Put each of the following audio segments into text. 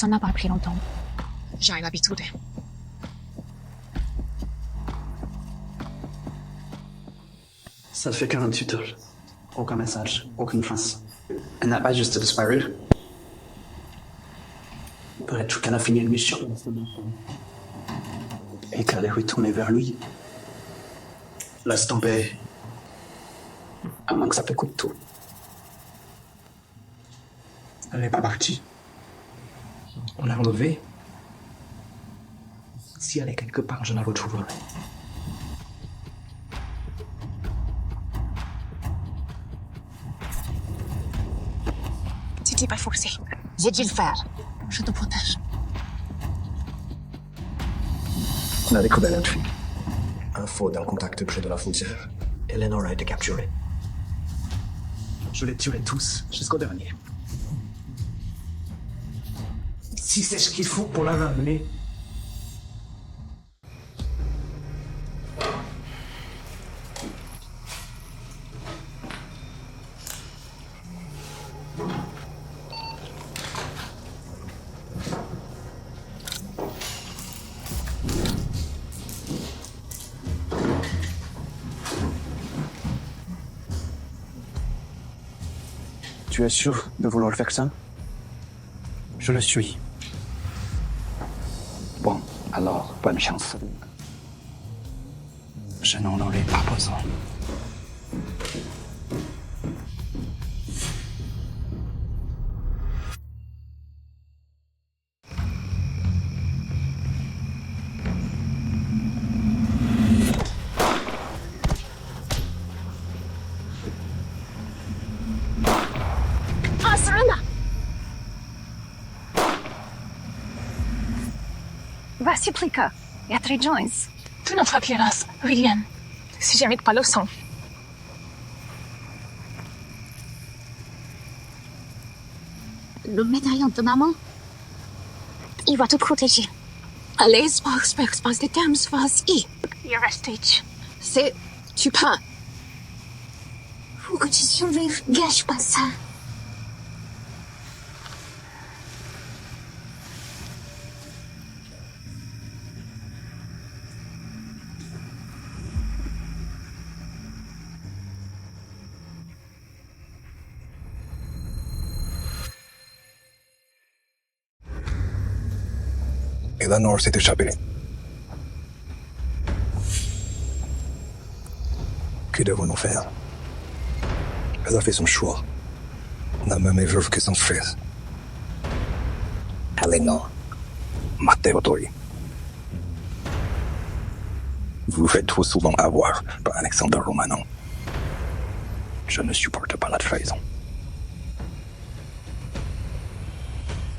Ça n'a pas pris longtemps. J'ai l'habitude. Ça fait 48 heures. Aucun message, aucune trace. Elle n'a pas juste disparu. Peut-être qu'elle a fini une mission. Et qu'elle est retournée vers lui. Laisse tomber. À moins que ça t'écoute tout. Elle n'est pas partie. On l'a enlevée. Si elle est quelque part, je la retrouverai. Tu t'es pas forcé. J'ai dû le faire. Je te protège. On a découvert un truc. Un faux d'un contact près de la frontière. Eleanor a été capturée. Je les tuerai tous, jusqu'au dernier. Si c'est ce qu'il faut pour la ramener. Tu es sûr de vouloir faire ça? Je le suis. Bon, alors, bonne chance. Je n'en aurai pas besoin. Ah, Serena! Vas-y, Plika. Ja te rejoins. Tu n'en feras rien. Si jamais pas le sang. Le médaillon de maman? Il va te protéger. Allez, space de temps, vas-y. Il reste. C'est... Tu peux. Faut que tu survives. Gâche pas ça. Eleanor s'est échappée. Que devons-nous faire? Elle a fait son choix. La même erreur que son frère. Eleanor, Matteotori. Vous faites trop souvent avoir par Alexander Romano. Je ne supporte pas la trahison.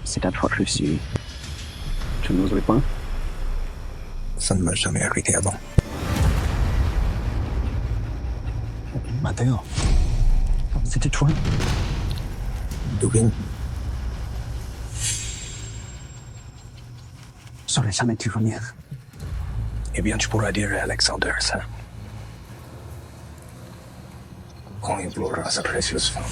C'est à toi que je suis. Tu n'oserais pas? Ça ne m'a jamais arrêté avant. Matteo, c'était toi? Dugin, J'aurais jamais dû venir. eh bien tu pourras dire à Alexander ça. Quand il pleurera sa précieuse femme.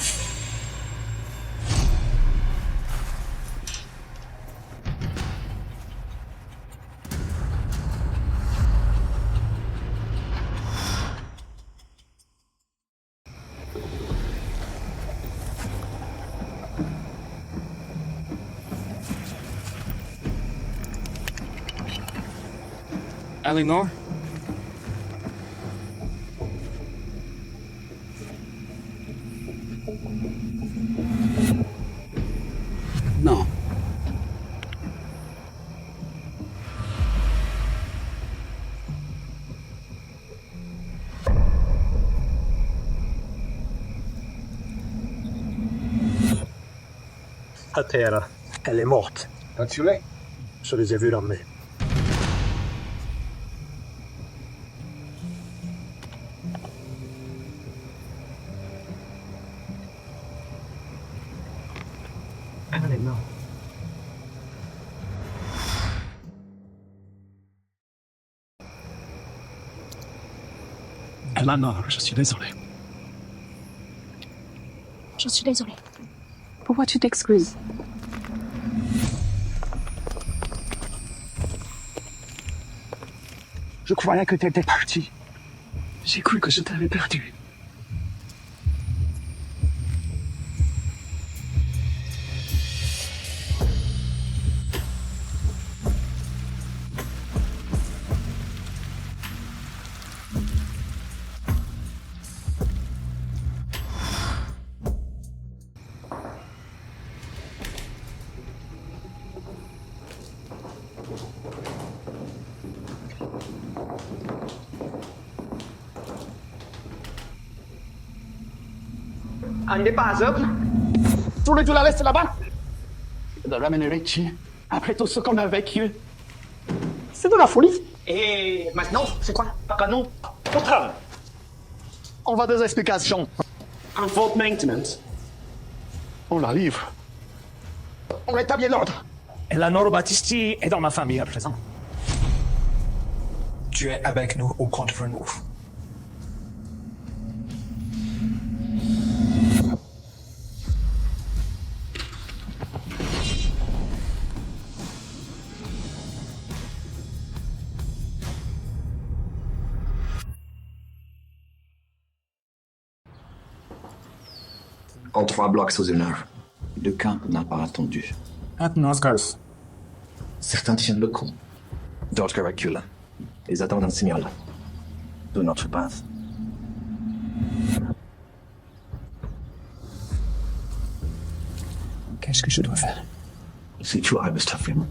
Eleanor? Non. À terre, elle est morte. T'as tué? Je les ai vus l'emmener. Elle est morte. Eleanor, je suis désolé. Je suis désolée. Pourquoi tu t'excuses? Je croyais que t'étais parti. J'ai cru que je t'avais perdu. Il n'est pas aveugle. Tu voulais que tu la laisses là-bas? De ramener Richie, après tout ce qu'on a vécu. C'est de la folie. Et maintenant, c'est quoi? Papa, non. Pourtant, on va des explications. Un fault maintenance. On la livre. On rétablit l'ordre. Eleanor Battisti est dans ma famille à présent. Tu es avec nous ou contre nous? En 3 blocs sous 1 heure. Le camp n'a pas attendu. At Nosgars. Certains tiennent le coup. D'autres reculent. Ils attendent un signal. De notre base. Qu'est-ce que je dois faire? Si tu arrives, Stafford.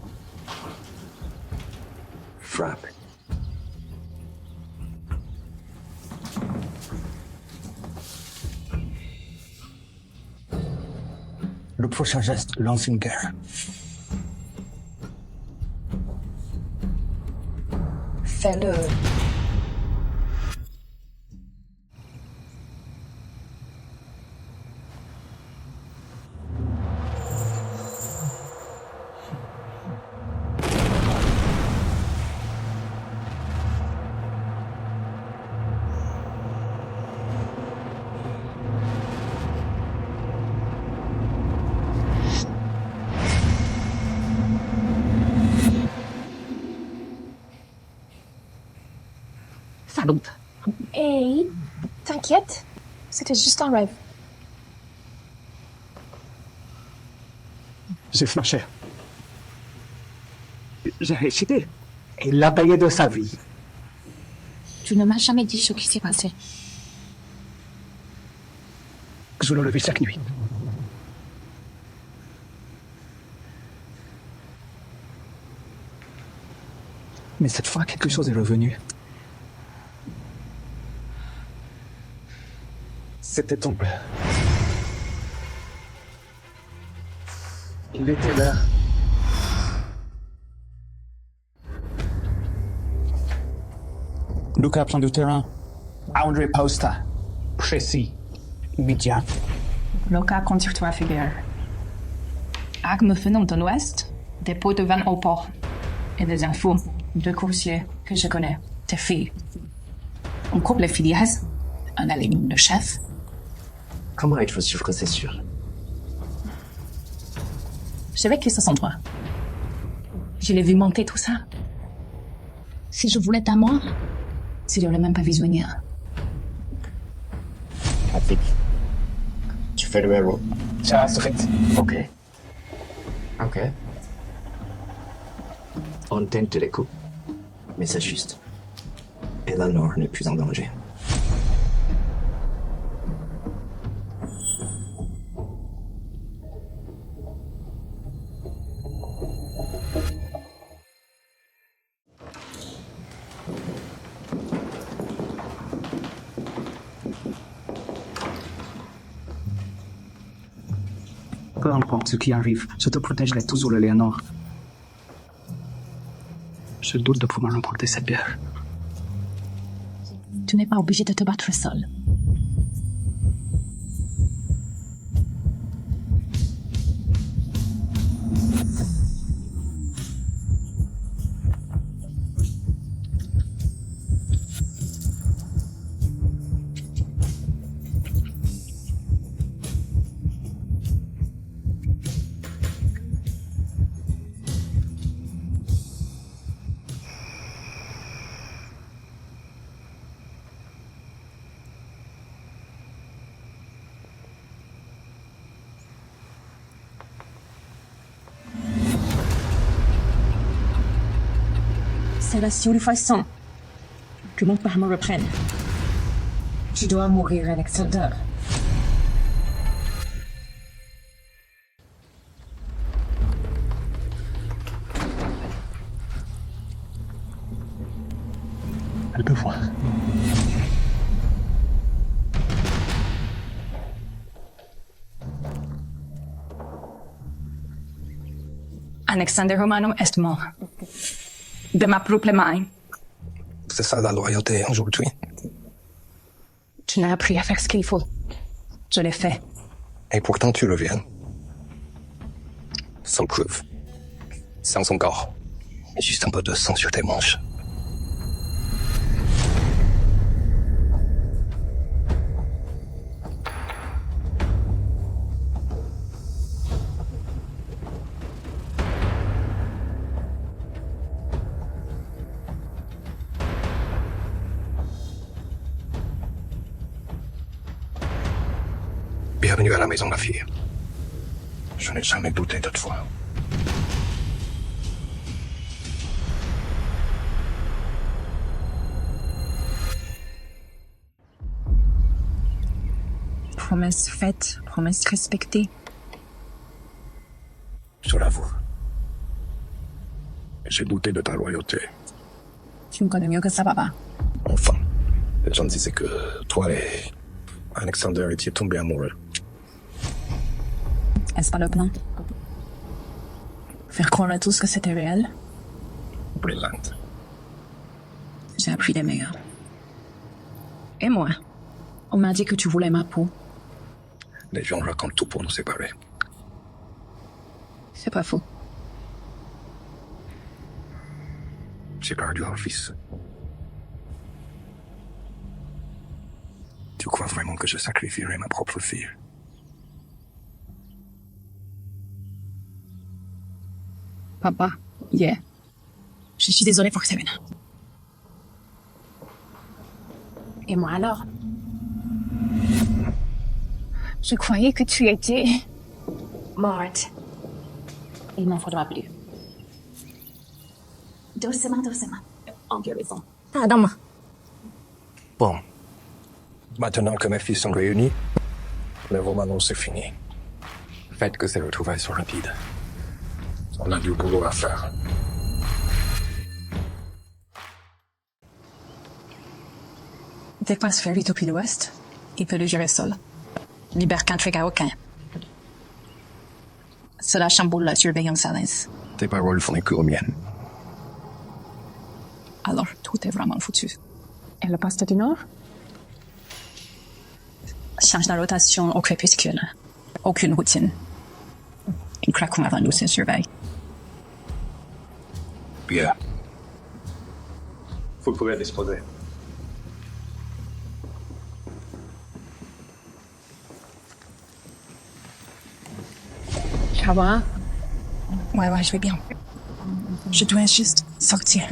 Frappe. Le prochain geste lance une guerre. Fais-le. Salut. Hey, t'inquiète, c'était juste un rêve. J'ai flashé. J'ai récité. Et l'a payé de sa vie. Tu ne m'as jamais dit ce qui s'est passé. Je l'ai levé chaque nuit. Mais cette fois, quelque chose est revenu. C'était ton père. Il était là. Luca plan du terrain. André Posta. Précis. Immédiat. Luca, conduis-toi, figure. Arme venant de l'ouest, dépôt de vin au port. Et des infos, 2 coursiers que je connais, tes filles. On coupe les filières, on aligne le chef. Comment être sûr que c'est sûr? J'ai vécu ce sans toi. Je l'ai vu monter tout ça. Si je voulais ta mort, je l'aurais même pas vu venir. Patrick, tu fais le héros. Ça strict. Ok. Ok. On tente les coups. Mais c'est juste. Eleanor n'est plus en danger. Peu importe ce qui arrive, je te protégerai toujours, Eleanor. Je doute de pouvoir remporter cette bière. Tu n'es pas obligé de te battre seul. C'est la seule façon que mon père me reprenne. Tu dois mourir, Alexander. Elle peut voir. Alexander Romano est mort. De ma propre main. C'est ça la loyauté aujourd'hui. Tu n'as appris à faire ce qu'il faut. Je l'ai fait. Et pourtant tu reviens. Sans preuve. Sans son corps. Juste un peu de sang sur tes manches. Bienvenue à la maison, ma fille. Je n'ai jamais douté de toi. Promesse faite, promesse respectée. Je l'avoue. J'ai douté de ta loyauté. Tu me connais mieux que ça, papa. Enfin, les gens disaient que toi et Alexander étiez tombés amoureux. Est-ce pas le plan? Faire croire à tous que c'était réel? Brillant. J'ai appris les meilleurs. Et moi? On m'a dit que tu voulais ma peau. Les gens racontent tout pour nous séparer. C'est pas faux. J'ai perdu un fils. Tu crois vraiment que je sacrifierai ma propre fille? Papa, yeah. Je suis désolée pour Kevin. Et moi alors? Je croyais que tu étais morte. Il m'en faudra plus. Doucement, doucement. En guérison. Pardon. Bon. Maintenant que mes fils sont réunis, le Romano c'est fini. Faites que ces retrouvailles soient rapides. On a du boulot à faire. Dépasse Ferry depuis l'ouest, il peut le gérer seul. Libère qu'intrigue à aucun. Cela chamboule la surveillance à l'aise. Tes paroles font écho aux miennes. Alors, tout est vraiment foutu. Et le poste du Nord? Change la rotation au crépuscule. Aucune routine. Une craquons avant nous se surveille. Bien. Vous pouvez disposer. Ça va? Ouais, je vais bien. Je dois juste sortir.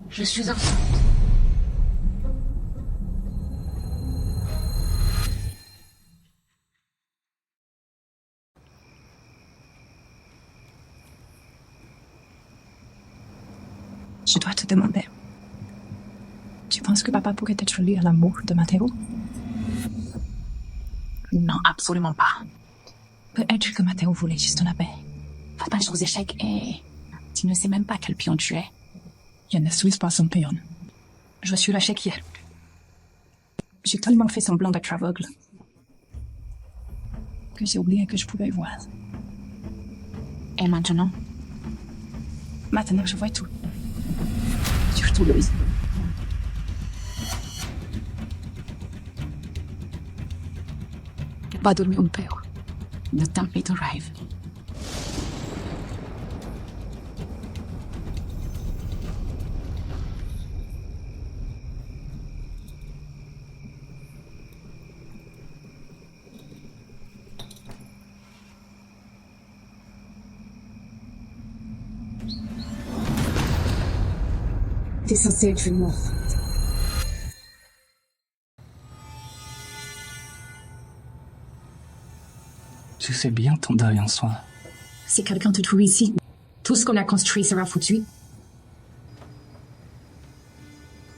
Je suis enceinte. Je dois te demander. Tu penses que papa pourrait être lié à l'amour de Matteo? Non, absolument pas. Peut-être que Matteo voulait juste la paix. Papa joue aux échecs et tu ne sais même pas quel pion tu es. Je ne suis pas son pion. Je suis la chéquière. J'ai tellement fait semblant d'être aveugle que j'ai oublié que je pouvais voir. Et maintenant? Maintenant, je vois tout. Surtout Louise. Va dormir un peu. Le temps est arrive. T'es censé être mort. Tu sais bien ton deuil en soi. Si quelqu'un te trouve ici, tout ce qu'on a construit sera foutu.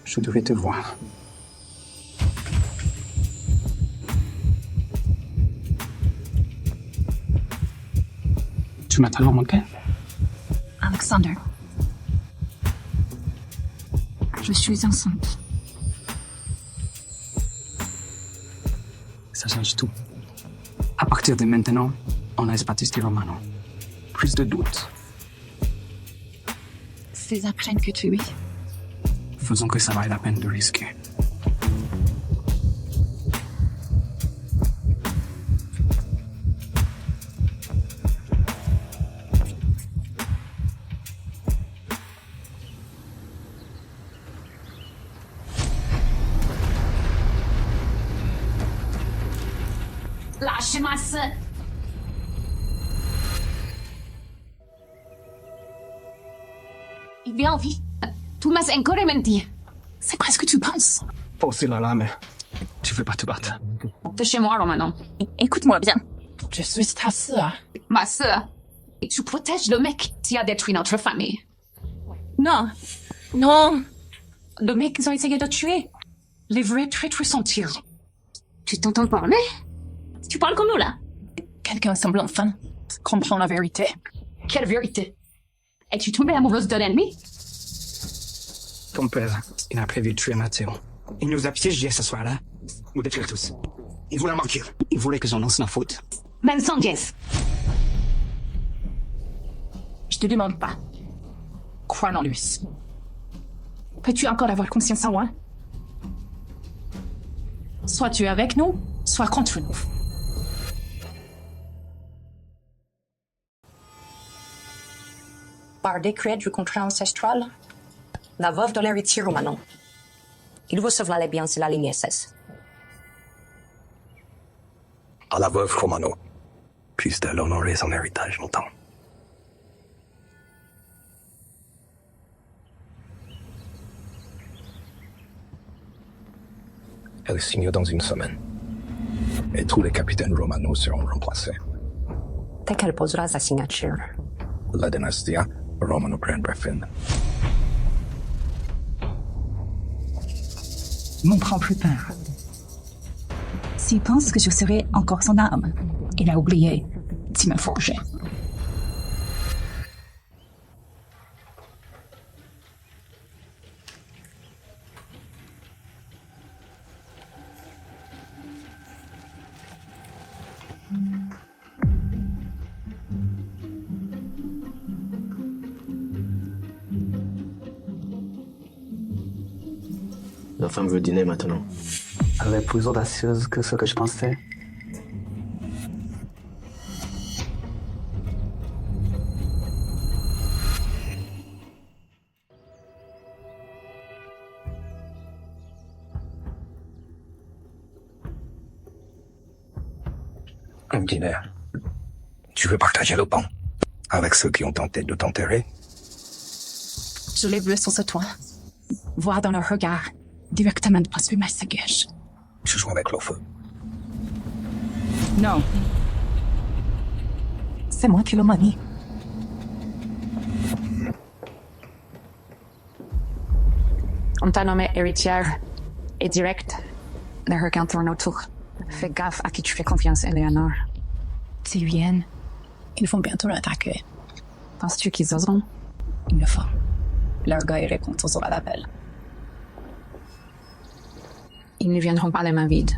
Je devais te voir. Tu m'as tellement manqué. Alexander. Je suis enceinte. Ça change tout. À partir de maintenant, on laisse pas tester Romano. Plus de doutes. Ces apprennent que tu es. Faisons que ça vaille la peine de risquer. Lâchez ma sœur. Il vient en vie. Tu m'as encore menti. C'est quoi ce que tu penses? Pas aussi là, mais tu veux pas te battre. T'es chez moi, Romano. Écoute-moi bien. Je suis ta sœur. Ma sœur. Et tu protèges le mec qui a détruit notre famille. Non. Non. Le mec qu'ils ont essayé de tuer. Les vrais traîtres sont tirés. Tu t'entends parler? Tu parles comme nous, là? Quelqu'un semble enfin comprendre la vérité. Quelle vérité? Es-tu tombée amoureuse de l'ennemi? Ton père, il a prévu de tuer Matteo. Il nous a piégés ce soir-là. Nous détruire tous. Il voulait manquer. Il voulait que j'en lance la faute. Mensages. Je te demande pas. Crois en lui. Peux-tu encore avoir conscience en moi? Soit tu es avec nous, soit contre nous. Par décret du contrat ancestral, la veuve de l'héritier Romano. Il recevra les biens de la ligne SS. À la veuve Romano, puisse-t-elle honorer son héritage longtemps. Elle signe dans une semaine. Et tous les capitaines Romano seront remplacés. Dès qu'elle posera sa signature. La dynastie Romano prendra fin. M'en prends plus peur. S'il pense que je serai encore son âme, il a oublié tu m'as forgé. La femme veut dîner maintenant. Elle est plus audacieuse que ce que je pensais. Un dîner. Tu veux partager le pain avec ceux qui ont tenté de t'enterrer? Je l'ai vu sur ce toit. Voir dans leur regard directement passer ma sagesse. Je joue avec le feu. Non. C'est moi qui le manie. On t'a nommé héritière et direct. Les regards tournent autour. Fais gaffe à qui tu fais confiance, Eleanor. S'ils viennent, ils vont bientôt l'attaquer. Penses-tu qu'ils oseront? Ils le font. L'orgueil répond toujours à l'appel. Ils ne viendront pas les mains vides.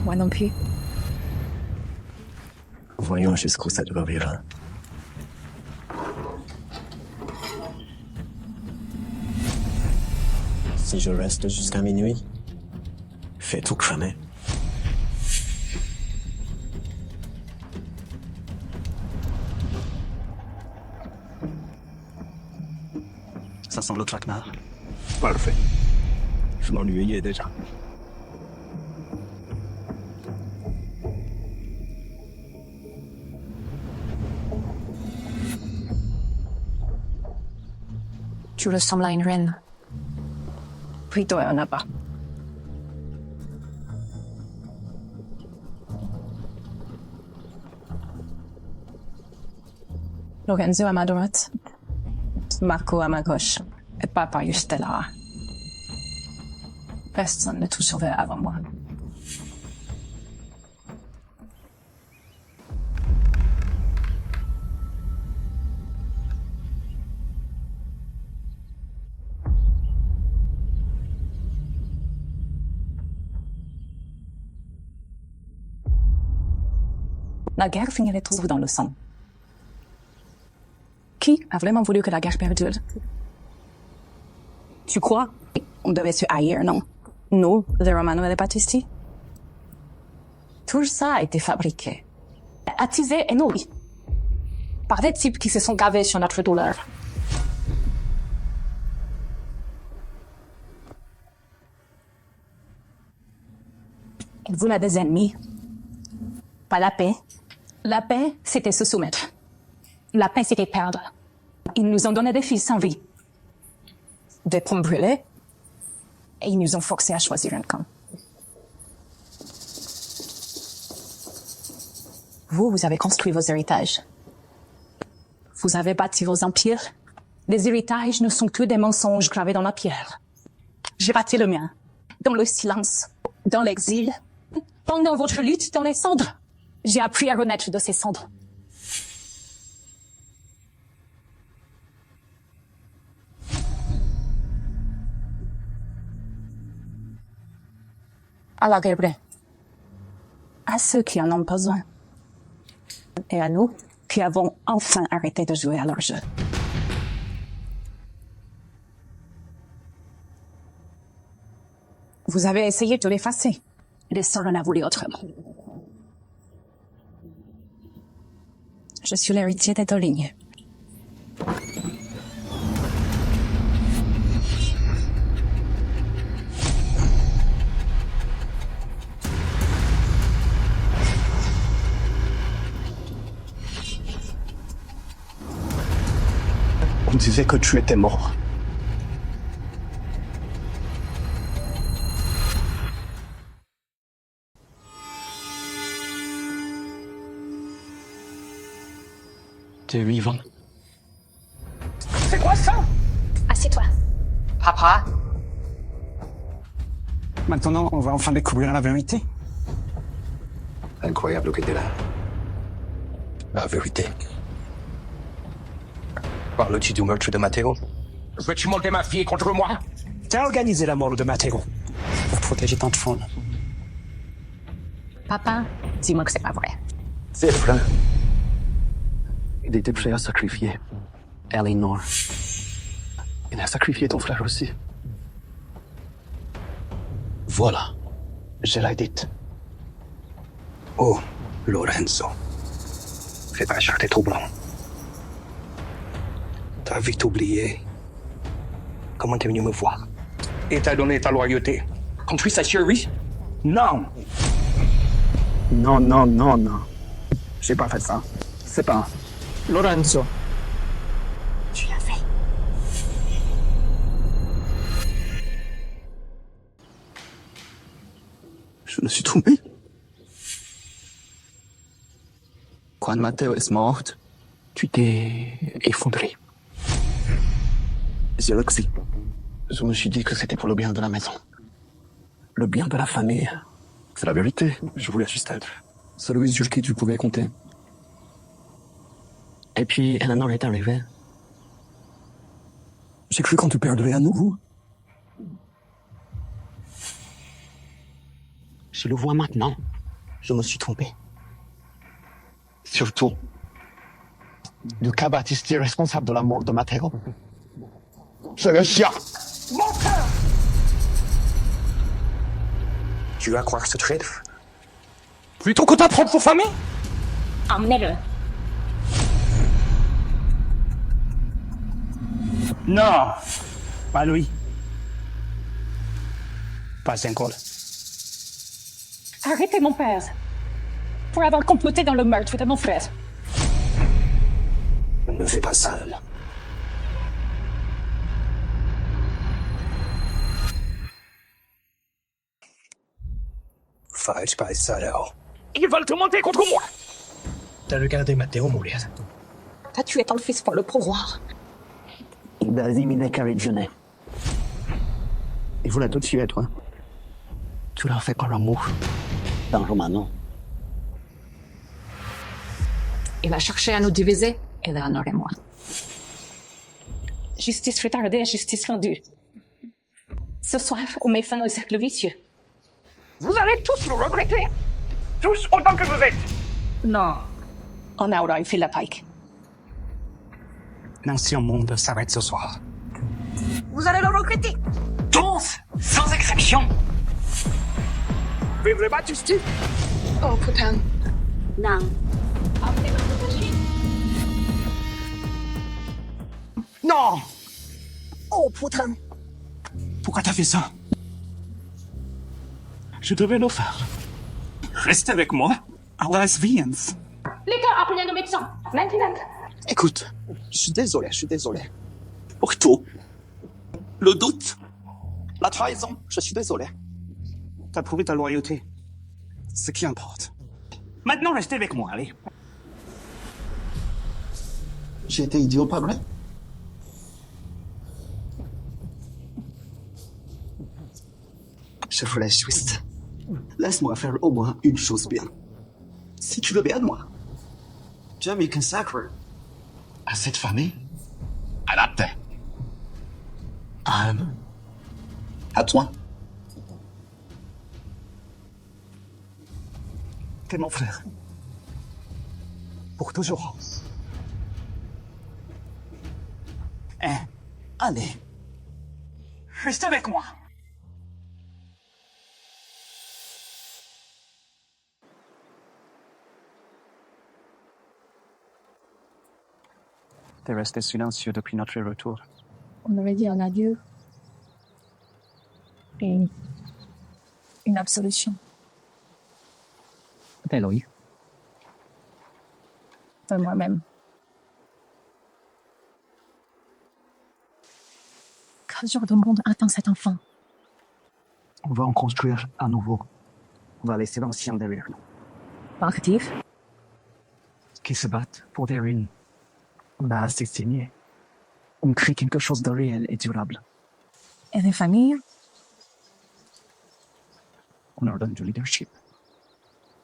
Moi non plus. Voyons jusqu'où ça durera. Si je reste jusqu'à minuit, fais tout cramer. Ça sent le traquenard. Parfait. Je m'ennuyais déjà. Tu ressembles à une reine. Plutôt un abat. Lorenzo à ma droite, Marco à ma gauche, et papa juste là. Personne ne tout sauvé avant moi. La guerre finirait toujours dans le sang. Qui a vraiment voulu que la guerre perdure? Tu crois? On devait se haïr, non? Nous, les Romano et les Battisti? Tout ça a été fabriqué, attisé et nourri par des types qui se sont gavés sur notre douleur. Ils voulaient des ennemis, pas la paix. La paix, c'était se soumettre. La paix, c'était perdre. Ils nous ont donné des filles sans vie, des pommes brûlées, et ils nous ont forcés à choisir un camp. Vous avez construit vos héritages. Vous avez bâti vos empires. Les héritages ne sont que des mensonges gravés dans la pierre. J'ai bâti le mien, dans le silence, dans l'exil, pendant votre lutte dans les cendres. J'ai appris à renaître de ces cendres. À la guerre, à ceux qui en ont besoin, et à nous qui avons enfin arrêté de jouer à leur jeu. Vous avez essayé de l'effacer. Les Sauron a voulu autrement. Je suis l'héritier des deux lignes. On disait que tu étais mort. T'es vivant. C'est quoi ça? Assieds-toi. Papa? Maintenant, on va enfin découvrir la vérité. Incroyable que t'es là. La vérité. Parles-tu du meurtre de Matteo? Veux-tu monter ma fille contre moi? T'as organisé la mort de Matteo pour protéger ton trône. Papa, dis-moi que c'est pas vrai. C'est vrai. Il était prêt à sacrifier Eleanor. Il a sacrifié ton frère aussi. Voilà. Je l'ai dit. Oh, Lorenzo. Cette charte est troublante. T'as vite oublié comment t'es venu me voir. Et t'as donné ta loyauté contre sa chérie? Non! Non, non, non, non. J'ai pas fait ça. C'est pas... Lorenzo. Tu l'as fait. Je me suis trompé. Quand Matteo est mort, tu t'es effondré. Je le sais. Je me suis dit que c'était pour le bien de la maison. Le bien de la famille. C'est la vérité. Je voulais juste être celui sur qui tu pouvais compter. Et puis, Eleanor est arrivée. J'ai cru qu'on te perdrait à nouveau. Je le vois maintenant. Je me suis trompé. Surtout, Luca Battisti est responsable de la mort de Matteo. C'est le chien. Tu vas croire ce traître? Plutôt que ta propre famille? Emmenez-le. Non, pas lui. Pas encore. Arrêtez mon père. Pour avoir comploté dans le meurtre de mon frère. Ne me fais pas seul. fight by Sadao. Ils veulent te monter contre moi. T'as regardé Matteo mourir. T'as tué ton fils pour le pouvoir. Il a éliminé Carrie. Il voulait tout tuer, toi. Tu l'as fait par l'amour. Dans Romano. Il a cherché à nous diviser, Eleanor et moi. Justice retardée, justice rendue. Ce soir, on met fin au cercle vicieux. Vous allez tous le regretter. Tous autant que vous êtes. Non. On aura fait la pike. L'ancien monde s'arrête ce soir. Vous allez le regretter. Tous, sans exception. Vive le Baptiste. Oh putain. Non. Non. Oh putain. Pourquoi t'as fait ça? Je devais le faire. Reste avec moi. À Las Viens. Les gars, appelez le médecin. Maintenant. Écoute, je suis désolé. Pour tout. Le doute. La trahison, je suis désolé. T'as prouvé ta loyauté. Ce qui importe. Maintenant, restez avec moi, allez. J'ai été idiot, pas vrai? Je voulais juste. Laisse-moi faire au moins une chose bien. Si tu veux bien de moi. Je me consacre à cette famille. À la paix. À toi. T'es mon frère. Pour toujours. Allez. Reste avec moi. T'es resté silencieux depuis notre retour. On avait dit un adieu. Et une absolution. Eloy. De moi-même. Quel genre de monde attend cet enfant? On va en construire à nouveau. On va laisser l'ancien derrière nous. Actif? Qui se battent pour des ruines. On a assez saigné. On crée quelque chose de réel et durable. Et des familles? On leur donne du leadership.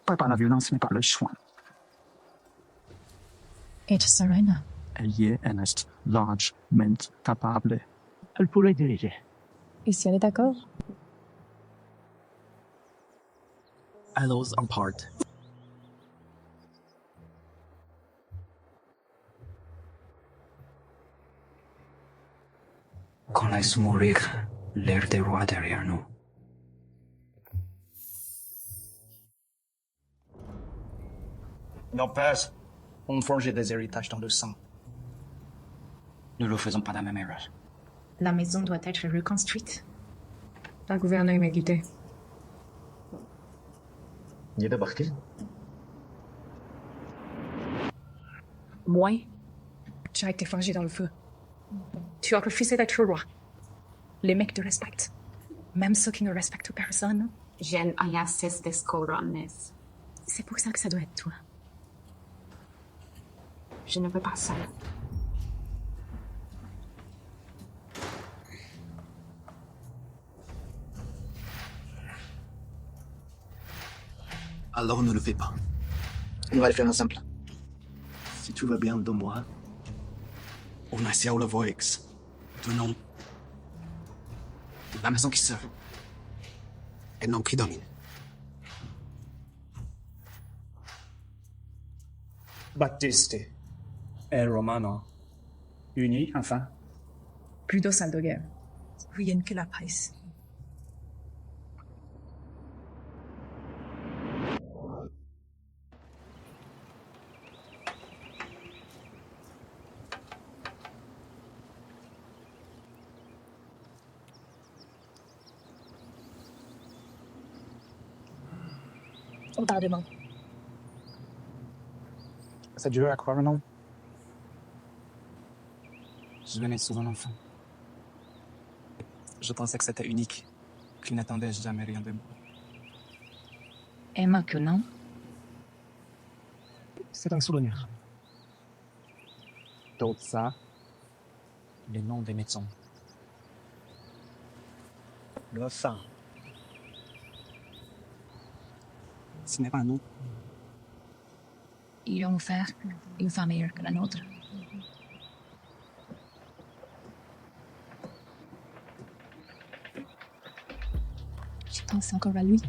Pas par la violence, mais par le choix. Et Serena? Elle y est honnête, large, mente, capable. Elle pourrait diriger. Et si elle est d'accord? Allos en part. Qu'on laisse mourir l'air des rois derrière nous. Nos pères ont forgé des héritages dans le sang. Ne le faisons pas la même erreur. La maison doit être reconstruite. La gouverneure m'a guidée. Il est débarqué. Moi, tu as été forgé dans le feu. Tu as refusé d'être roi. Les mecs te respectent. Même ceux qui ne respectent personne. Jen ayasis des corones. C'est pour ça que ça doit être toi. Je ne veux pas ça. Alors ne le fais pas. On va le faire ensemble. Si tu veux bien de moi, on a essayé le voix de nom. La maison qui sert. Et non qui domine. Baptiste et Romano, unis enfin. Plus de salle de guerre. Rien que la paix. On parle demain. C'est dur à croire, non? Je venais souvent enfant. Je pensais que c'était unique, qu'il n'attendait jamais rien de moi. Et maintenant, C'est un souvenir. Donc ça, les noms des maisons. Le sang. Ce n'est pas nous. ils ont offert une femme meilleure que la nôtre. Je pense encore à lui.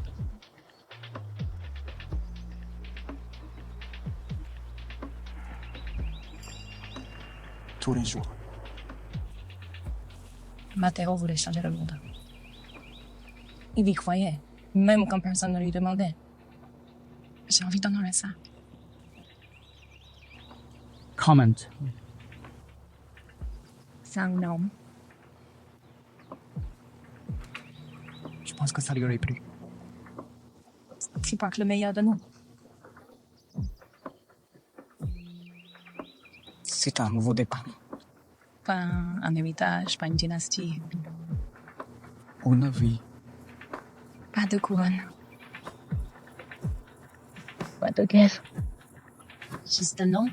Tous les jours. Matteo voulait changer le monde. Il y croyait, même quand personne ne lui demandait. J'ai envie d'honorer ça. Comment? C'est un homme. Je pense que ça lui aurait plu. C'est pas que le meilleur de nous. C'est un nouveau départ. Pas un héritage, pas une dynastie. Une vie. Pas de couronne. Pas de guerre. Juste un nom.